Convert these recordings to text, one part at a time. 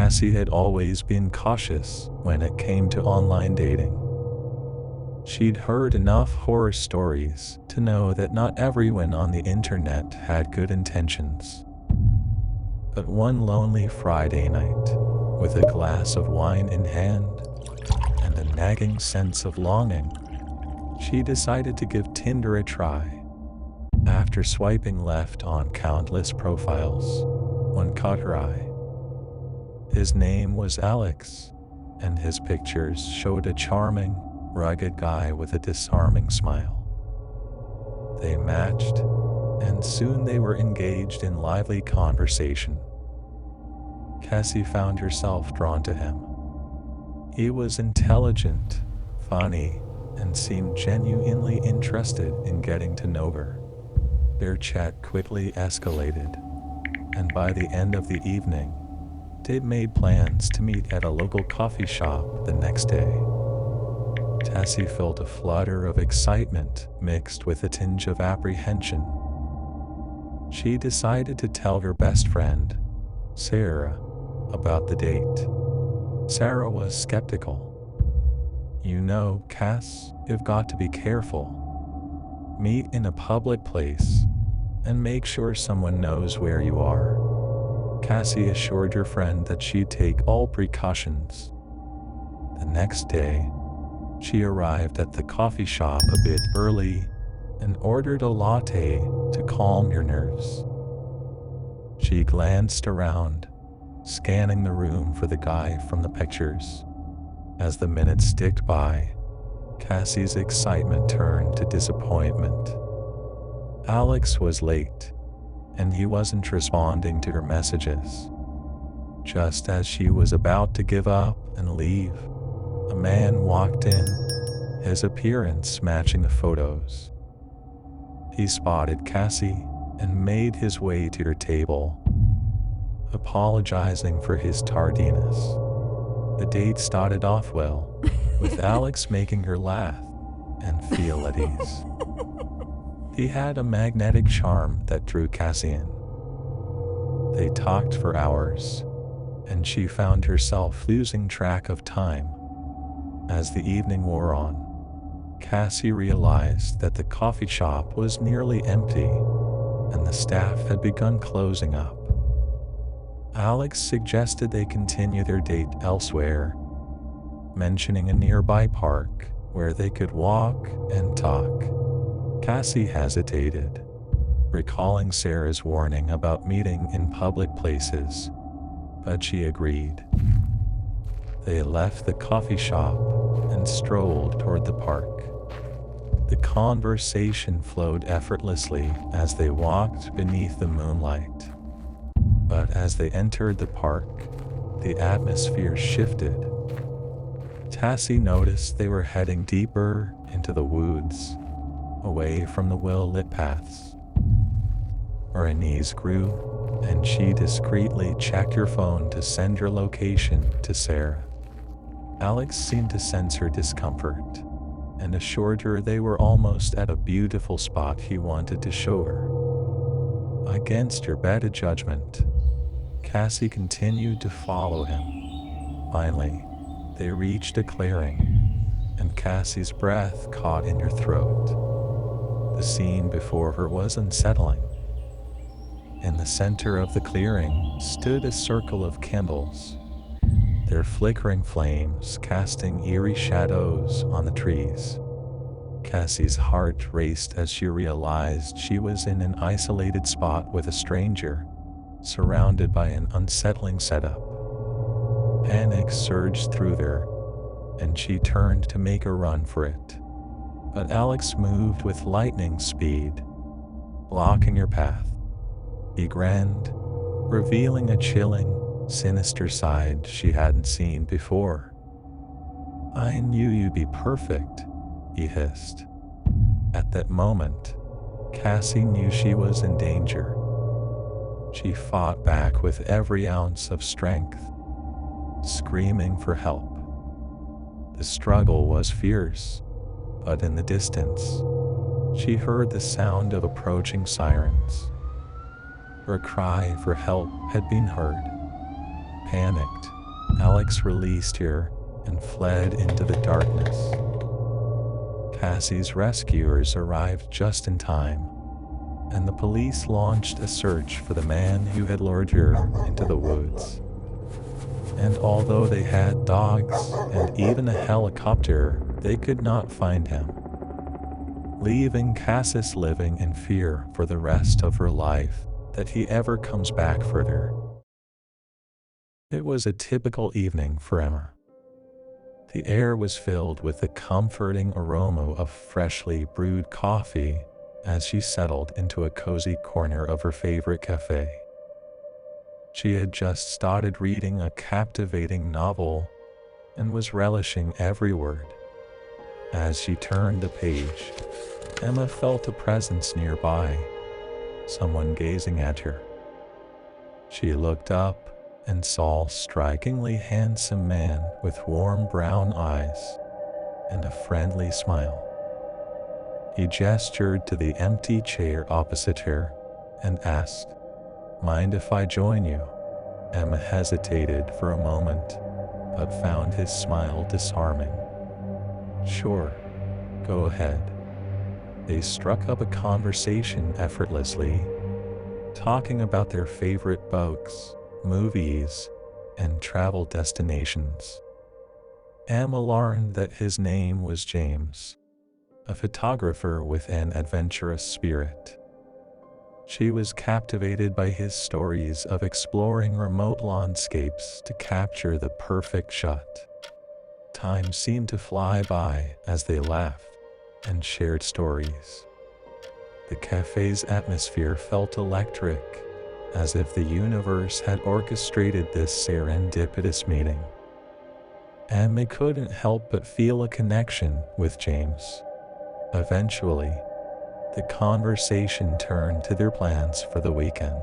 Cassie had always been cautious when it came to online dating. She'd heard enough horror stories to know that not everyone on the internet had good intentions. But one lonely Friday night, with a glass of wine in hand and a nagging sense of longing, she decided to give Tinder a try. After swiping left on countless profiles, one caught her eye. His name was Alex, and his pictures showed a charming, rugged guy with a disarming smile. They matched, and soon they were engaged in lively conversation. Cassie found herself drawn to him. He was intelligent, funny, and seemed genuinely interested in getting to know her. Their chat quickly escalated, and by the end of the evening, they'd made plans to meet at a local coffee shop the next day. Cassie felt a flutter of excitement mixed with a tinge of apprehension. She decided to tell her best friend, Sarah, about the date. Sarah was skeptical. "You know, Cass, you've got to be careful. Meet in a public place and make sure someone knows where you are." Cassie assured her friend that she'd take all precautions. The next day, she arrived at the coffee shop a bit early and ordered a latte to calm her nerves. She glanced around, scanning the room for the guy from the pictures. As the minutes ticked by, Cassie's excitement turned to disappointment. Alex was late, and he wasn't responding to her messages. Just as she was about to give up and leave, a man walked in, his appearance matching the photos. He spotted Cassie and made his way to her table, apologizing for his tardiness. The date started off well, with Alex making her laugh and feel at ease. He had a magnetic charm that drew Cassie in. They talked for hours, and she found herself losing track of time. As the evening wore on, Cassie realized that the coffee shop was nearly empty, and the staff had begun closing up. Alex suggested they continue their date elsewhere, mentioning a nearby park where they could walk and talk. Cassie hesitated, recalling Sarah's warning about meeting in public places, but she agreed. They left the coffee shop and strolled toward the park. The conversation flowed effortlessly as they walked beneath the moonlight. But as they entered the park, the atmosphere shifted. Cassie noticed they were heading deeper into the woods, away from the well-lit paths. Her unease grew, and she discreetly checked her phone to send her location to Sarah. Alex seemed to sense her discomfort and assured her they were almost at a beautiful spot he wanted to show her. Against her better judgment, Cassie continued to follow him. Finally, they reached a clearing, and Cassie's breath caught in her throat. The scene before her was unsettling. In the center of the clearing stood a circle of candles, their flickering flames casting eerie shadows on the trees. Cassie's heart raced as she realized she was in an isolated spot with a stranger, surrounded by an unsettling setup. Panic surged through her, and she turned to make a run for it. But Alex moved with lightning speed, blocking her path. He grinned, revealing a chilling, sinister side she hadn't seen before. "I knew you'd be perfect," he hissed. At that moment, Cassie knew she was in danger. She fought back with every ounce of strength, screaming for help. The struggle was fierce, but in the distance, she heard the sound of approaching sirens. Her cry for help had been heard. Panicked, Alex released her and fled into the darkness. Cassie's rescuers arrived just in time, and the police launched a search for the man who had lured her into the woods. And although they had dogs and even a helicopter, they could not find him, leaving Cassis living in fear for the rest of her life that he ever comes back for her. It was a typical evening for Emma. The air was filled with the comforting aroma of freshly brewed coffee as she settled into a cozy corner of her favorite cafe. She had just started reading a captivating novel and was relishing every word. As she turned the page, Emma felt a presence nearby, someone gazing at her. She looked up and saw a strikingly handsome man with warm brown eyes and a friendly smile. He gestured to the empty chair opposite her and asked, "Mind if I join you?" Emma hesitated for a moment, but found his smile disarming. "Sure, go ahead." They struck up a conversation effortlessly, talking about their favorite books, movies, and travel destinations. Emma learned that his name was James, a photographer with an adventurous spirit. She was captivated by his stories of exploring remote landscapes to capture the perfect shot. Time seemed to fly by as they laughed and shared stories. The cafe's atmosphere felt electric, as if the universe had orchestrated this serendipitous meeting. Emma couldn't help but feel a connection with James. Eventually, the conversation turned to their plans for the weekend.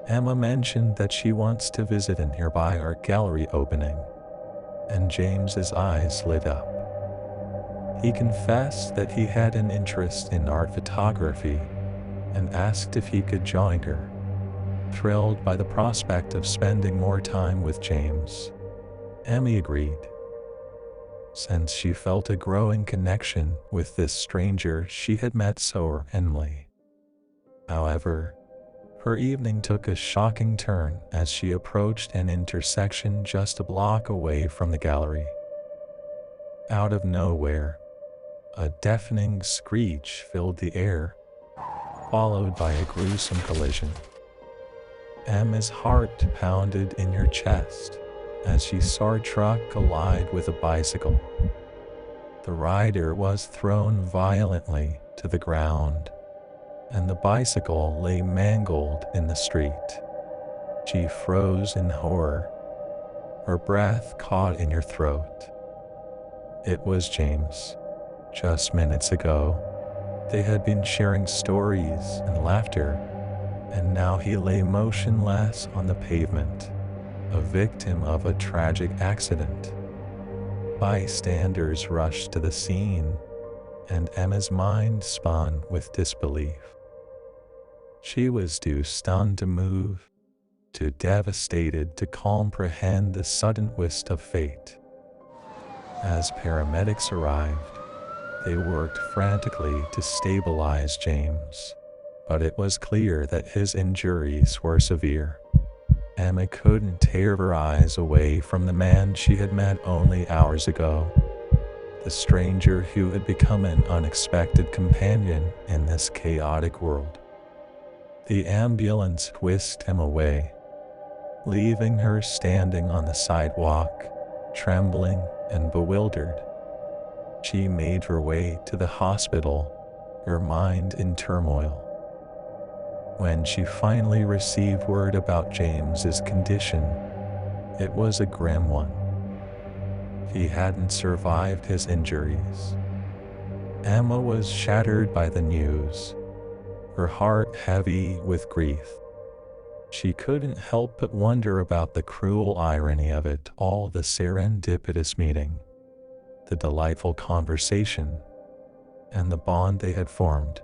Emma mentioned that she wants to visit a nearby art gallery opening, and James's eyes lit up. He confessed that he had an interest in art photography and asked if he could join her, thrilled by the prospect of spending more time with James. Emma agreed, since she felt a growing connection with this stranger she had met so randomly. However, her evening took a shocking turn as she approached an intersection just a block away from the gallery. Out of nowhere, a deafening screech filled the air, followed by a gruesome collision. Emma's heart pounded in her chest as she saw a truck collide with a bicycle. The rider was thrown violently to the ground, and the bicycle lay mangled in the street. She froze in horror, her breath caught in her throat. It was James. Just minutes ago, they had been sharing stories and laughter, and now he lay motionless on the pavement, a victim of a tragic accident. Bystanders rushed to the scene, and Emma's mind spun with disbelief. She was too stunned to move, too devastated to comprehend the sudden twist of fate. As paramedics arrived, they worked frantically to stabilize James, but it was clear that his injuries were severe. Emma couldn't tear her eyes away from the man she had met only hours ago, the stranger who had become an unexpected companion in this chaotic world. The ambulance whisked him away, leaving her standing on the sidewalk, trembling and bewildered. She made her way to the hospital, her mind in turmoil. When she finally received word about James's condition, it was a grim one. He hadn't survived his injuries. Emma was shattered by the news, her heart heavy with grief. She couldn't help but wonder about the cruel irony of it all, the serendipitous meeting, the delightful conversation, and the bond they had formed,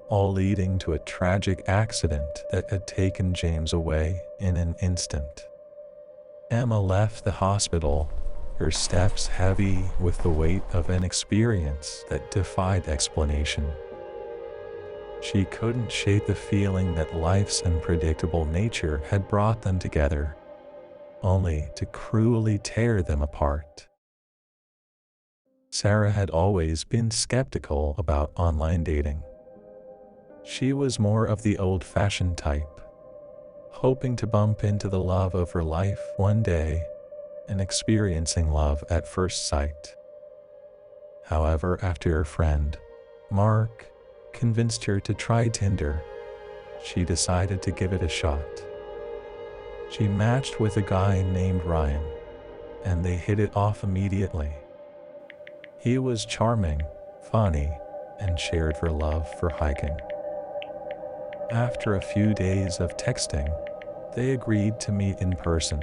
all leading to a tragic accident that had taken James away in an instant. Emma left the hospital, her steps heavy with the weight of an experience that defied explanation. She couldn't shake the feeling that life's unpredictable nature had brought them together, only to cruelly tear them apart. Sarah had always been skeptical about online dating. She was more of the old-fashioned type, hoping to bump into the love of her life one day and experiencing love at first sight. However, after her friend, Mark, convinced her to try Tinder, she decided to give it a shot. She matched with a guy named Ryan, and they hit it off immediately. He was charming, funny, and shared her love for hiking. After a few days of texting, they agreed to meet in person.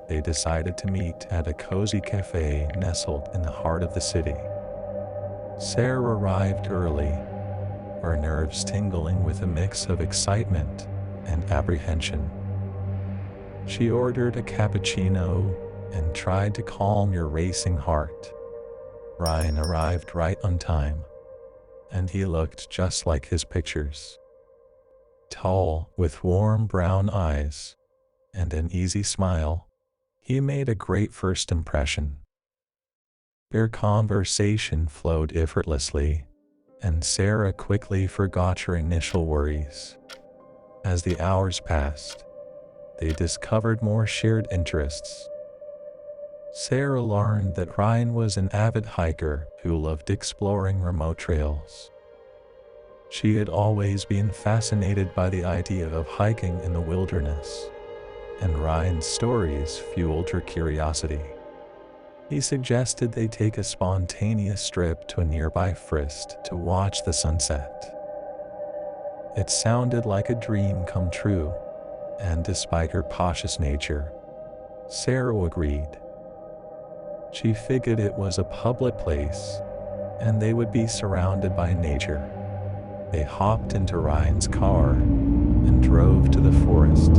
They decided to meet at a cozy cafe nestled in the heart of the city. Sarah arrived early, her nerves tingling with a mix of excitement and apprehension. She ordered a cappuccino and tried to calm her racing heart. Ryan arrived right on time, and he looked just like his pictures. Tall, with warm brown eyes and an easy smile, he made a great first impression. Their conversation flowed effortlessly, and Sarah quickly forgot her initial worries. As the hours passed, they discovered more shared interests. Sarah learned that Ryan was an avid hiker who loved exploring remote trails. She had always been fascinated by the idea of hiking in the wilderness, and Ryan's stories fueled her curiosity. He suggested they take a spontaneous trip to a nearby forest to watch the sunset. It sounded like a dream come true, and despite her cautious nature, Sarah agreed. She figured it was a public place, and they would be surrounded by nature. They hopped into Ryan's car and drove to the forest.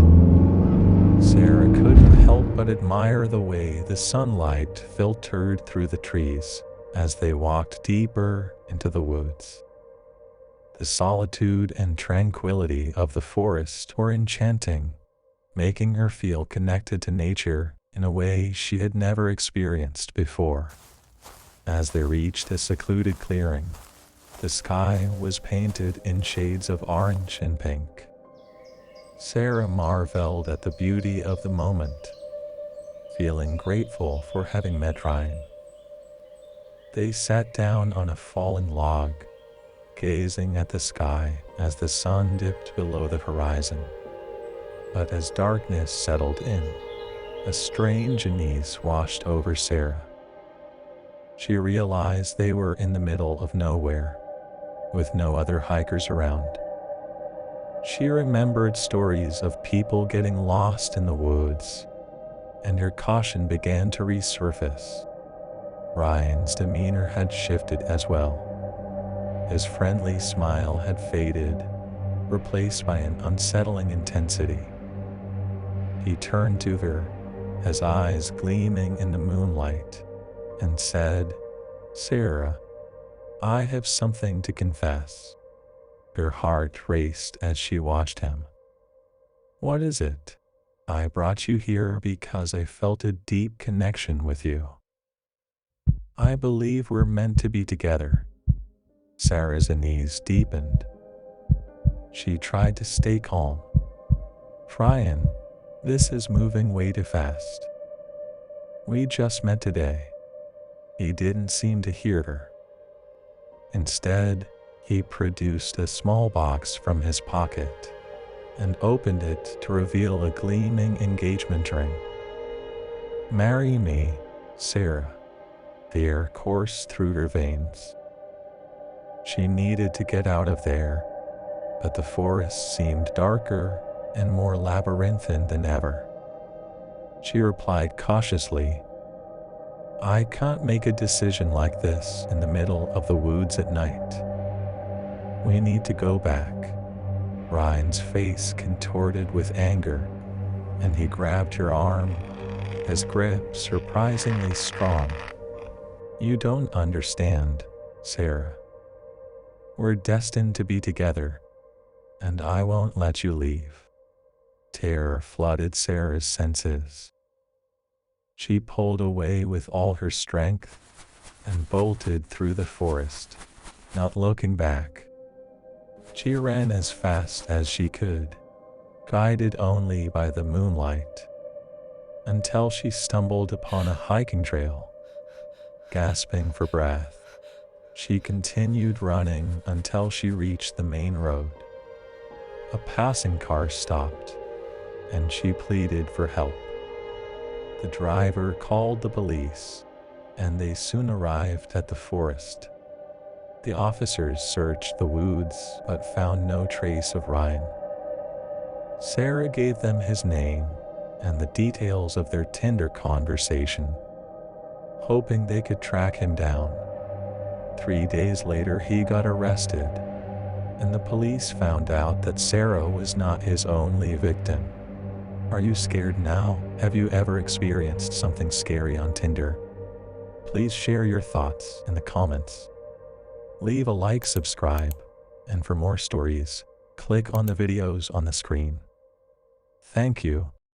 Sarah couldn't help but admire the way the sunlight filtered through the trees as they walked deeper into the woods. The solitude and tranquility of the forest were enchanting, making her feel connected to nature in a way she had never experienced before. As they reached a secluded clearing, the sky was painted in shades of orange and pink. Sarah marveled at the beauty of the moment, feeling grateful for having met Ryan. They sat down on a fallen log, gazing at the sky as the sun dipped below the horizon. But as darkness settled in, a strange unease washed over Sarah. She realized they were in the middle of nowhere, with no other hikers around. She remembered stories of people getting lost in the woods, and her caution began to resurface. Ryan's demeanor had shifted as well. His friendly smile had faded, replaced by an unsettling intensity. He turned to her, his eyes gleaming in the moonlight, and said, "Sarah, I have something to confess." Her heart raced as she watched him. "What is it?" "I brought you here because I felt a deep connection with you. I believe we're meant to be together." Sarah's unease deepened. She tried to stay calm. "Ryan, this is moving way too fast. We just met today." He didn't seem to hear her. Instead, he produced a small box from his pocket and opened it to reveal a gleaming engagement ring. "Marry me, Sarah." The air coursed through her veins. She needed to get out of there, but the forest seemed darker and more labyrinthine than ever. She replied cautiously, "I can't make a decision like this in the middle of the woods at night. We need to go back." Ryan's face contorted with anger, and he grabbed her arm, his grip surprisingly strong. "You don't understand, Sarah. We're destined to be together, and I won't let you leave." Terror flooded Sarah's senses. She pulled away with all her strength and bolted through the forest, not looking back. She ran as fast as she could, guided only by the moonlight, until she stumbled upon a hiking trail. Gasping for breath, she continued running until she reached the main road. A passing car stopped, and she pleaded for help. The driver called the police, and they soon arrived at the forest. The officers searched the woods but found no trace of Ryan. Sarah gave them his name and the details of their Tinder conversation, hoping they could track him down. 3 days later, he got arrested, and the police found out that Sarah was not his only victim. Are you scared now? Have you ever experienced something scary on Tinder? Please share your thoughts in the comments. Leave a like, subscribe, and for more stories, click on the videos on the screen. Thank you.